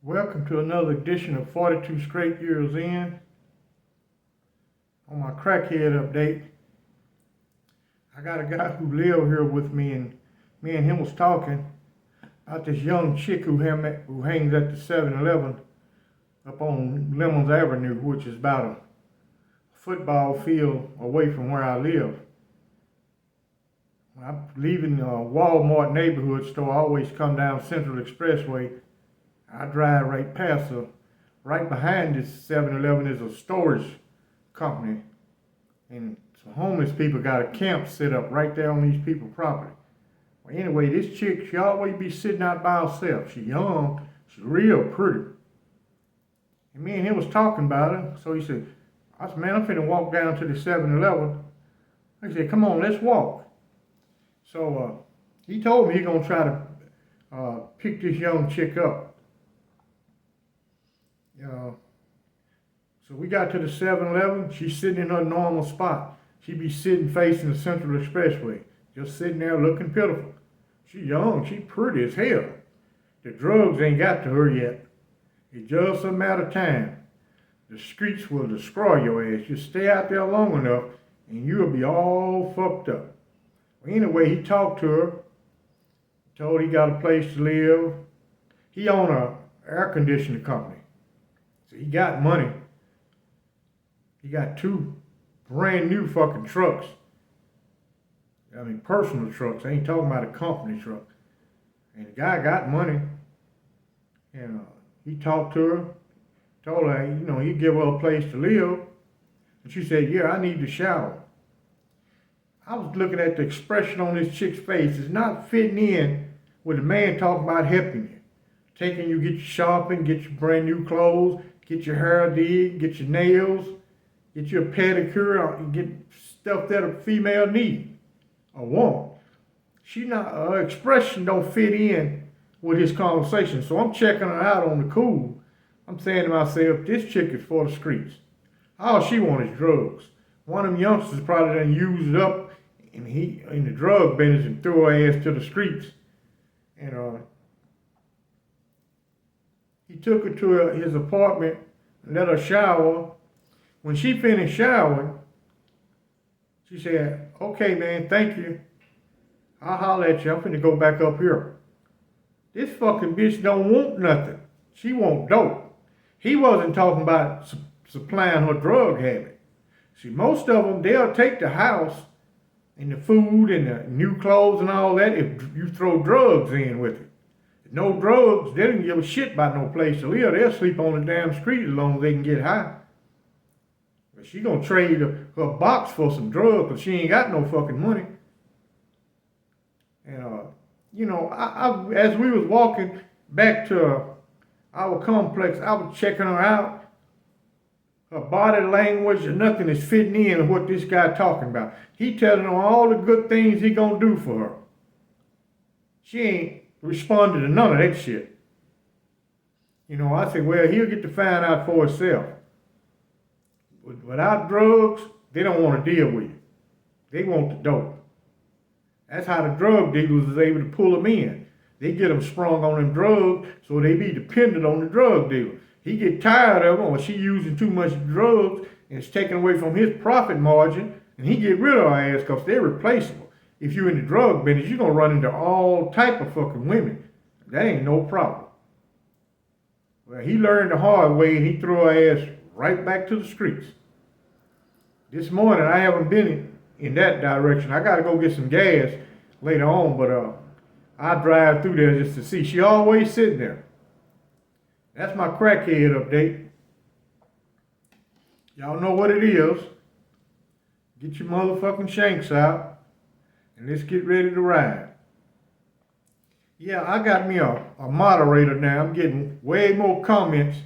Welcome to another edition of 42 Straight Years In. On my crackhead update, I got a guy who lived here with me, and him was talking about this young chick who hangs at the 7-Eleven up on Lemons Avenue, which is about a football field away from where I live. When I'm leaving the Walmart neighborhood store, I always come down Central Expressway. I drive right past her. Right behind this 7-Eleven is a storage company. And some homeless people got a camp set up right there on these people's property. Well, anyway, this chick, she always be sitting out by herself. She young, she's real pretty. And me and him was talking about her. So he said, man, I'm finna walk down to the 7-Eleven. I said, come on, let's walk. So he told me he gonna try to pick this young chick up. So we got to the 7-Eleven. She's sitting in her normal spot. She be sitting facing the Central Expressway, just sitting there looking pitiful. She young, she pretty as hell. The drugs ain't got to her yet. It's just a matter of time. The streets will destroy your ass. Just stay out there long enough and you'll be all fucked up. Well, anyway, he talked to her, told her he got a place to live. He owned a air conditioning company. So he got money. He got 2 brand new fucking trucks. I mean, personal trucks. I ain't talking about a company truck. And the guy got money. And he talked to her, told her, he'd give her a place to live. And she said, yeah, I need to shower. I was looking at the expression on this chick's face. It's not fitting in with a man talking about helping you. Taking you, get you shopping, get you brand new clothes, get your hair did, get your nails, get you a pedicure, and get stuff that a female needs, a woman. Her expression don't fit in with his conversation. So I'm checking her out on the cool. I'm saying to myself, this chick is for the streets. All she wants is drugs. One of them youngsters probably done used it up in the drug business and threw her ass to the streets. And he took her to his apartment and let her shower. When she finished showering, she said, okay, man, thank you. I'll holler at you. I'm finna go back up here. This fucking bitch don't want nothing. She want dope. He wasn't talking about supplying her drug habit. See, most of them, they'll take the house and the food and the new clothes and all that if you throw drugs in with it. No drugs, they didn't give a shit about no place to live. They'll sleep on the damn street as long as they can get high. But she gonna trade her box for some drugs because she ain't got no fucking money. And, as we was walking back to our complex, I was checking her out. Her body language and nothing is fitting in with what this guy talking about. He telling her all the good things he gonna do for her. She ain't responded to none of that shit. I said, well, he'll get to find out for himself. Without drugs, they don't want to deal with you. They want the dope. That's how the drug dealers is able to pull them in. They get them sprung on them drugs, so they be dependent on the drug dealer. He get tired of them, or she using too much drugs, and it's taken away from his profit margin, and he get rid of her ass because they're replaceable. If you're in the drug business, you're going to run into all type of fucking women. That ain't no problem. Well, he learned the hard way, and he threw her ass right back to the streets. This morning, I haven't been in that direction. I got to go get some gas later on, but I drive through there just to see. She always sitting there. That's my crackhead update. Y'all know what it is. Get your motherfucking shanks out and let's get ready to ride. Yeah, I got me a moderator now. I'm getting way more comments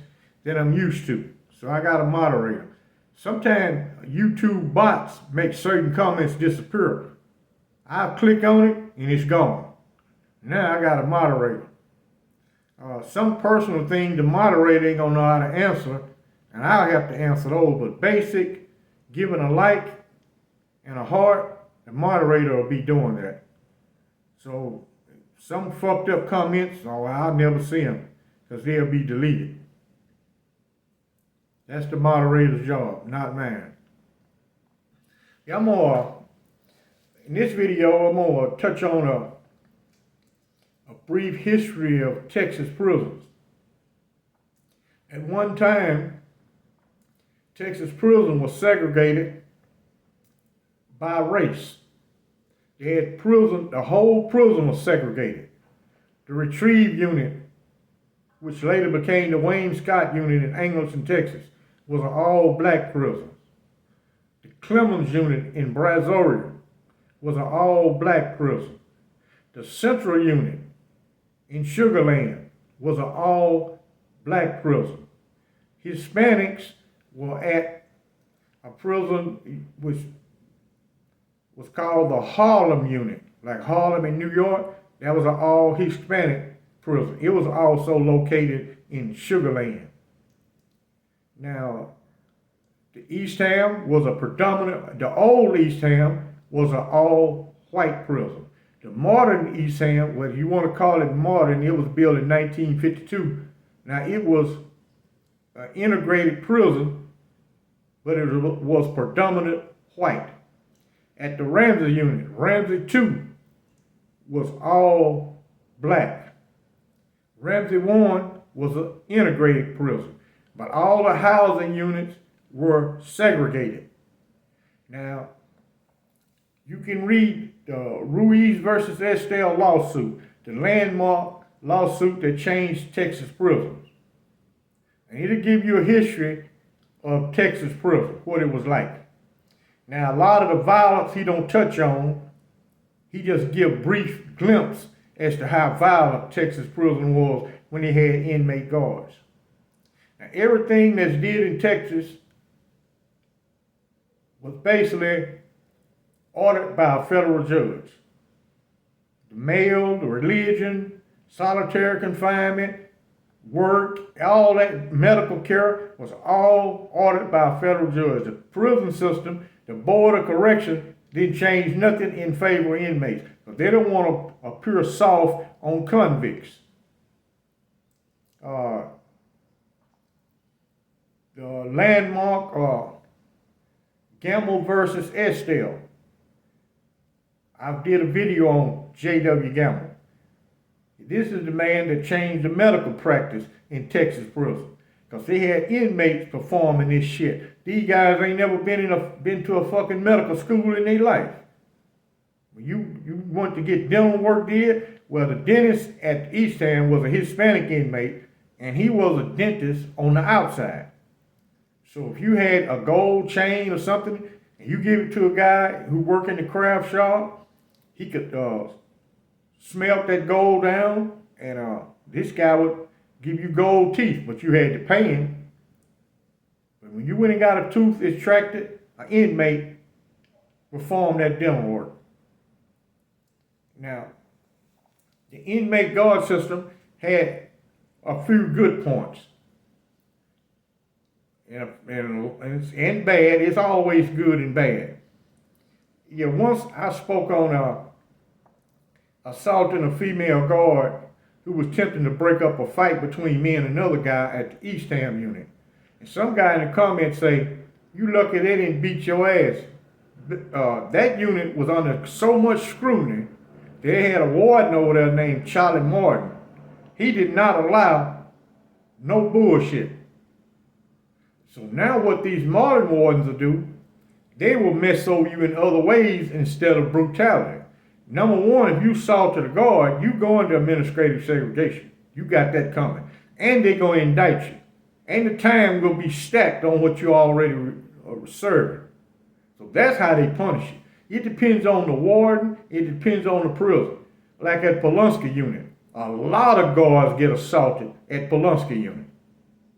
than I'm used to. So I got a moderator. Sometimes YouTube bots make certain comments disappear. I click on it and it's gone. Now I got a moderator. Some personal thing the moderator ain't gonna know how to answer, and I'll have to answer those. But basic, giving a like and a heart, the moderator will be doing that. So some fucked up comments, oh, I'll never see them. because they'll be deleted. That's the moderator's job, not mine. Yeah, in this video, I'm gonna touch on a brief history of Texas prisons. At one time, Texas prison was segregated by race. They had the whole prison was segregated. The Retrieve Unit, which later became the Wayne Scott Unit in Angleton, Texas, was an all-black prison. The Clemens Unit in Brazoria was an all-black prison. The Central Unit in Sugar Land was an all-black prison. Hispanics were at a prison which was called the Harlem Unit. Like Harlem in New York, that was an all-Hispanic prison. It was also located in Sugar Land. Now, the East Ham was the old East Ham was an all-white prison. The modern East Ham, whether you want to call it modern, it was built in 1952. Now, it was an integrated prison, but it was predominant white. At the Ramsey Unit, Ramsey 2 was all black. Ramsey 1 was an integrated prison, but all the housing units were segregated. Now, you can read the Ruiz versus Estelle lawsuit, the landmark lawsuit that changed Texas prisons. And it'll give you a history of Texas prison, what it was like. Now, a lot of the violence he don't touch on, he just give brief glimpse as to how violent Texas prison was when they had inmate guards. Now, everything that's did in Texas was basically ordered by a federal judge. The mail, the religion, solitary confinement, work, all that medical care was all ordered by a federal judge. The prison system, the Board of Correction, didn't change nothing in favor of inmates, because they don't want to appear soft on convicts. The landmark Gamble versus Estelle. I did a video on J.W. Gamble. This is the man that changed the medical practice in Texas prison, because they had inmates performing this shit. These guys ain't never been to a fucking medical school in their life. When you want to get dental work did, well, the dentist at East Ham was a Hispanic inmate, and he was a dentist on the outside. So if you had a gold chain or something, and you give it to a guy who worked in the craft shop, he could smelt that gold down, and this guy would give you gold teeth, but you had to pay him. But when you went and got a tooth extracted, an inmate performed that dental work. Now, the inmate guard system had a few good points. And bad. It's always good and bad. Yeah, once I spoke on assaulting a female guard who was attempting to break up a fight between me and another guy at the East Ham unit. And some guy in the comments say, "You lucky they didn't beat your ass." That unit was under so much scrutiny. They had a warden over there named Charlie Martin. He did not allow no bullshit. So now what these modern wardens will do, they will mess over you in other ways instead of brutality. Number one, if you assaulted a guard, you go into administrative segregation. You got that coming. And they're going to indict you. And the time will be stacked on what you already serving. So that's how they punish you. It depends on the warden. It depends on the prison. Like at Pulaski unit, a lot of guards get assaulted at Pulaski unit.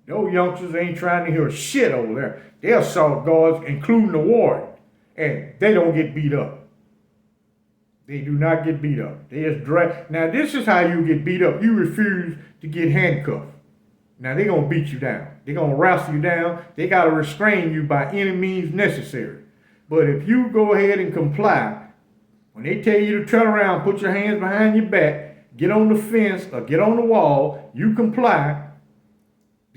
Those youngsters ain't trying to hear shit over there. They assault guards, including the warden. And they don't get beat up. They do not get beat up. They just drag. Now, this is how you get beat up. You refuse to get handcuffed. Now, they're going to beat you down. They're going to wrestle you down. They got to restrain you by any means necessary. But if you go ahead and comply, when they tell you to turn around, put your hands behind your back, get on the fence or get on the wall, you comply,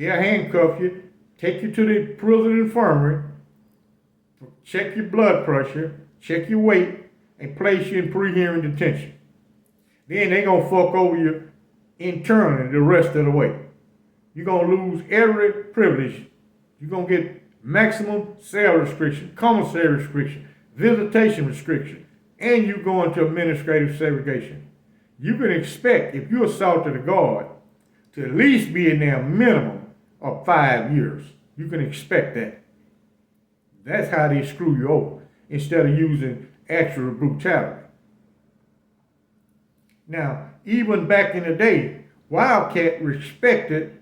They'll handcuff you, take you to the prison infirmary, check your blood pressure, check your weight, and place you in pre-hearing detention. Then they're going to fuck over you internally the rest of the way. You're going to lose every privilege. You're going to get maximum cell restriction, commissary restriction, visitation restriction, and you go into administrative segregation. You can expect, if you assaulted a guard, to at least be in there a minimum of 5 years. You can expect that. That's how they screw you over, instead of using actual brutality. Now, even back in the day, Wildcat respected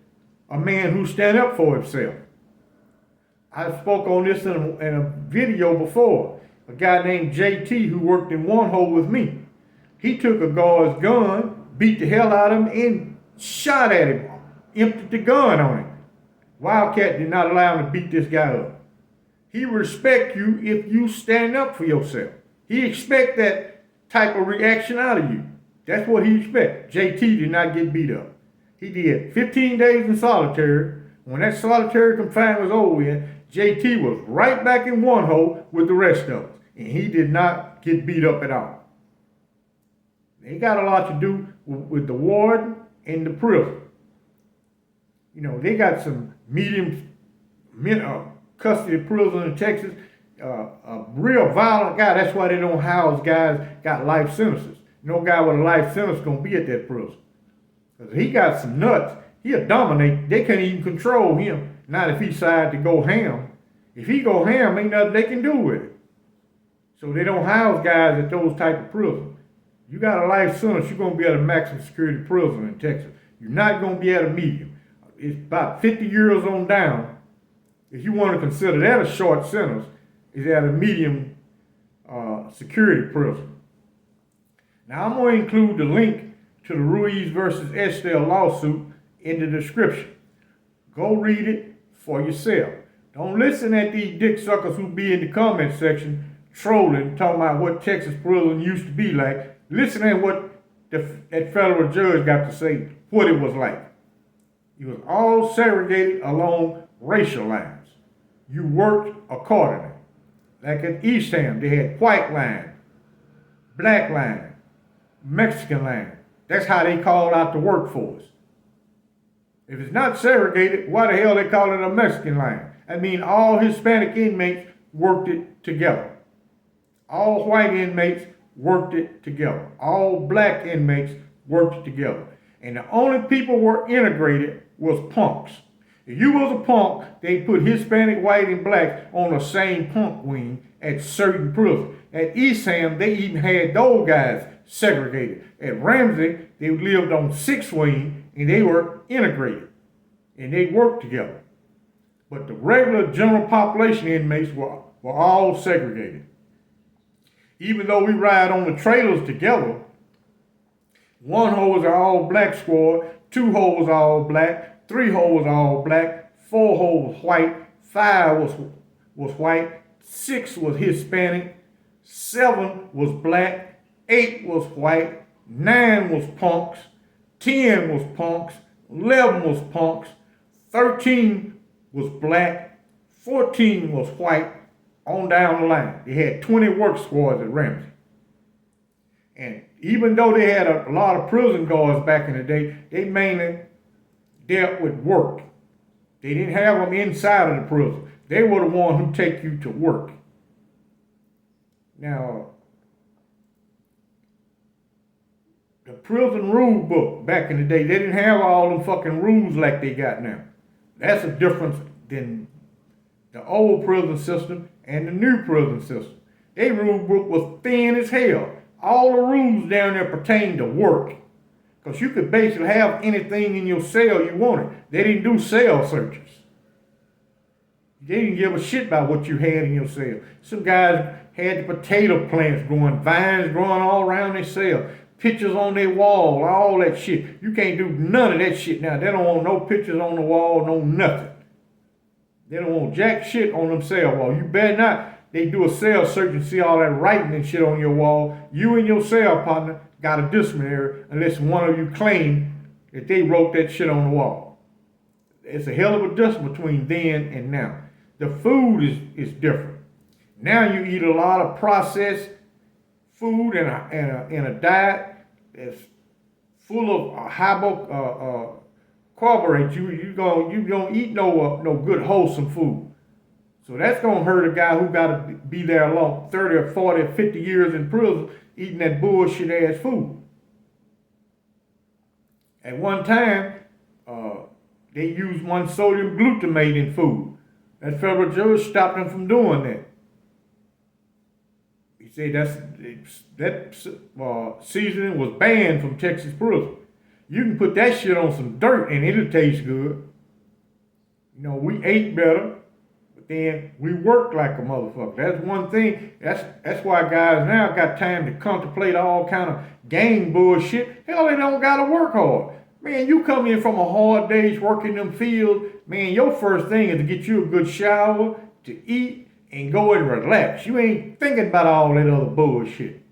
a man who stand up for himself. I spoke on this in a video before. A guy named JT who worked in one hole with me. He took a guard's gun, beat the hell out of him, and shot at him, emptied the gun on him. Wildcat did not allow him to beat this guy up. He respect you if you stand up for yourself. He expect that type of reaction out of you. That's what he expect. JT did not get beat up. He did 15 days in solitary. When that solitary confinement was over with, JT was right back in one hole with the rest of us. And he did not get beat up at all. They got a lot to do with the warden and the prison. You know, they got some medium custody prison in Texas. A real violent guy. That's why they don't house guys got life sentences. No guy with a life sentence gonna be at that prison. Because he got some nuts. He'll dominate. They can't even control him. Not if he decides to go ham. If he go ham, ain't nothing they can do with it. So they don't house guys at those type of prisons. You got a life sentence, you're going to be at a maximum security prison in Texas. You're not going to be at a medium. It's about 50 years on down. If you want to consider that a short sentence, is at a medium security prison. Now I'm going to include the link to the Ruiz versus Estelle lawsuit in the description. Go read it for yourself. Don't listen at these dick suckers who be in the comment section trolling, talking about what Texas prison used to be like. Listen at what that federal judge got to say, what it was like. It was all segregated along racial lines. You worked accordingly. Like at Eastham, they had white line, black line, Mexican line. That's how they called out the workforce. If it's not segregated, why the hell they call it a Mexican line? I mean, all Hispanic inmates worked it together. All white inmates worked it together. All black inmates worked it together. And the only people were integrated was punks. If you was a punk, they put Hispanic, white, and black on the same punk wing at certain prisons. At Eastham, they even had those guys segregated. At Ramsey, they lived on 6th wing, and they were integrated. And they worked together. But the regular general population inmates were all segregated. Even though we ride on the trailers together, 1 hole was an all-black squad, 2 holes was all black, 3 holes was all black, 4 holes was white, 5 was white, 6 was Hispanic, 7 was black, 8 was white, 9 was punks, 10 was punks, 11 was punks, 13 was black, 14 was white, on down the line. They had 20 work squads at Ramsey. And even though they had a lot of prison guards back in the day, they mainly dealt with work. They didn't have them inside of the prison. They were the ones who take you to work. Now, the prison rule book back in the day, they didn't have all them fucking rules like they got now. That's a difference than the old prison system and the new prison system. Their rule book was thin as hell. All the rules down there pertain to work. Because you could basically have anything in your cell you wanted. They didn't do cell searches. They didn't give a shit about what you had in your cell. Some guys had the potato plants growing, vines growing all around their cell, pictures on their wall, all that shit. You can't do none of that shit now. They don't want no pictures on the wall, no nothing. They don't want jack shit on them cell wall. You better not. They do a cell search and see all that writing and shit on your wall. You and your cell partner got a disciplinary unless one of you claim that they wrote that shit on the wall. it's a hell of a difference between then and now. The food is different. Now you eat a lot of processed food in a diet that's full of carbohydrates. You don't eat no good wholesome food. So that's gonna hurt a guy who gotta be there long 30 or 40 or 50 years in prison eating that bullshit ass food. At one time, they used one sodium glutamate in food. That federal judge stopped them from doing that. He said that seasoning was banned from Texas prison. You can put that shit on some dirt and it'll taste good. You know, we ate better, but then we worked like a motherfucker. That's one thing. That's why guys now got time to contemplate all kind of gang bullshit. Hell, they don't gotta work hard. Man, you come in from a hard day's work in them fields, man, your first thing is to get you a good shower, to eat, and go and relax. You ain't thinking about all that other bullshit.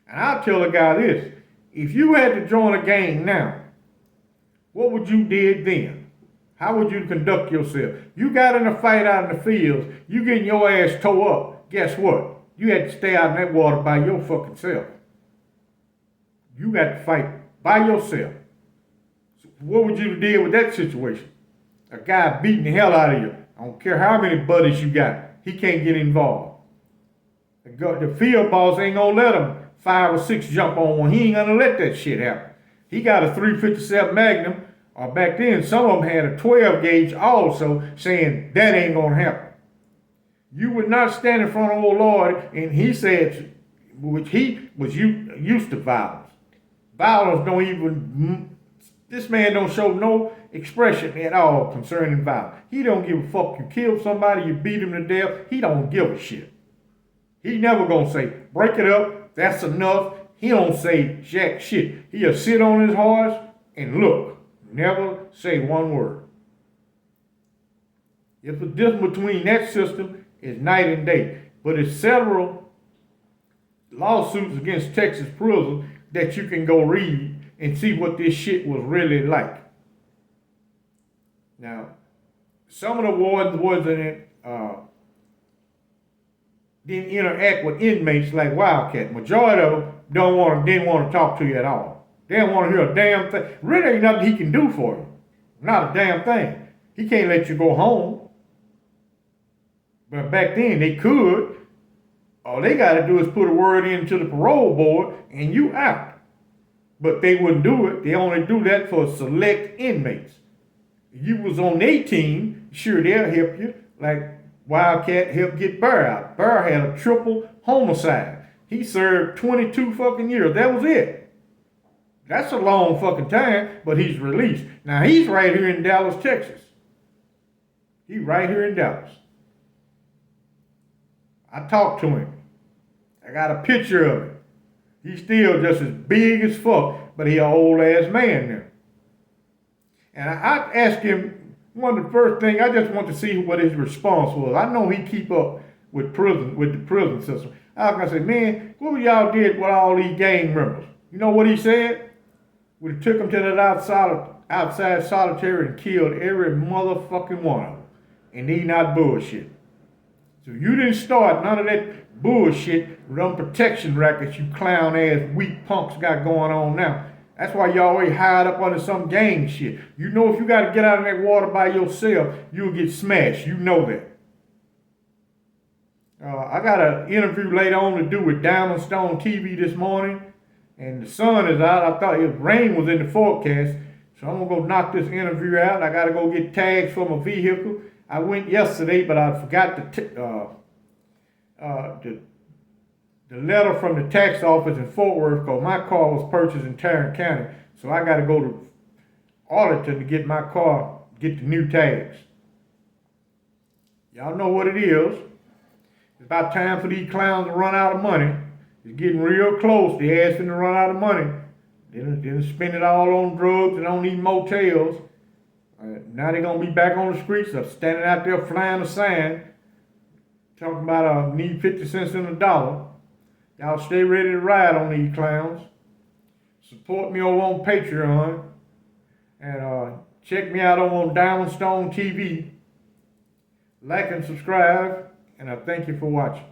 And I'll tell a guy this, if you had to join a gang now, what would you did then? How would you conduct yourself? You got in a fight out in the fields, you getting your ass tore up, guess what? You had to stay out in that water by your fucking self. You got to fight by yourself. So what would you do with that situation? A guy beating the hell out of you. I don't care how many buddies you got. He can't get involved. The field boss ain't gonna let him 5 or 6 jump on one. He ain't gonna let that shit happen. He got a 357 Magnum, or back then some of them had a 12 gauge also, saying that ain't gonna happen. You would not stand in front of old Lord, and he said, which he was used to violence. Violence don't even, this man don't show no expression at all concerning violence. He don't give a fuck. You kill somebody, you beat him to death, he don't give a shit. He never gonna say, break it up, that's enough. He don't say jack shit. He'll sit on his horse and look. Never say one word. If the difference between that system is night and day. But it's several lawsuits against Texas prison that you can go read and see what this shit was really like. Now, some of the wardens didn't interact with inmates like Wildcat. Majority of them didn't want to talk to you at all. They don't want to hear a damn thing. Really ain't nothing he can do for you. Not a damn thing. He can't let you go home. But back then they could. All they got to do is put a word into the parole board and you out. But they wouldn't do it. They only do that for select inmates. If you was on their team, sure they'll help you. Like Wildcat helped get Burr out. Burr had a triple homicide. He served 22 fucking years. That was it. That's a long fucking time, but he's released. Now he's right here in Dallas, Texas. He's right here in Dallas. I talked to him. I got a picture of him. He's still just as big as fuck, but he an old ass man now. And I asked him, one of the first things, I just want to see what his response was. I know he keep up with the prison system. I was gonna say, man, what y'all did with all these gang members? You know what he said? We took them to that outside solitary and killed every motherfucking one of them. And he not bullshit. So you didn't start none of that bullshit with them protection rackets you clown ass weak punks got going on now. That's why you always hide up under some gang shit. You know if you got to get out of that water by yourself, you'll get smashed. You know that. I got an interview later on to do with Diamond Stone TV this morning. And the sun is out. I thought rain was in the forecast. So I'm going to go knock this interview out. I got to go get tags for my vehicle. I went yesterday, but I forgot the letter from the tax office in Fort Worth because my car was purchased in Tarrant County. So I got to go to Arlington to get my car, get the new tags. Y'all know what it is. It's about time for these clowns to run out of money. It's getting real close. They asking to run out of money. Then spend it all on drugs and on these motels. Now they're going to be back on the streets, standing out there flying a sign, talking about need 50 cents in a dollar. Y'all stay ready to ride on these clowns. Support me over on Patreon. And Check me out on Diamond Stone TV. Like and subscribe, and I thank you for watching.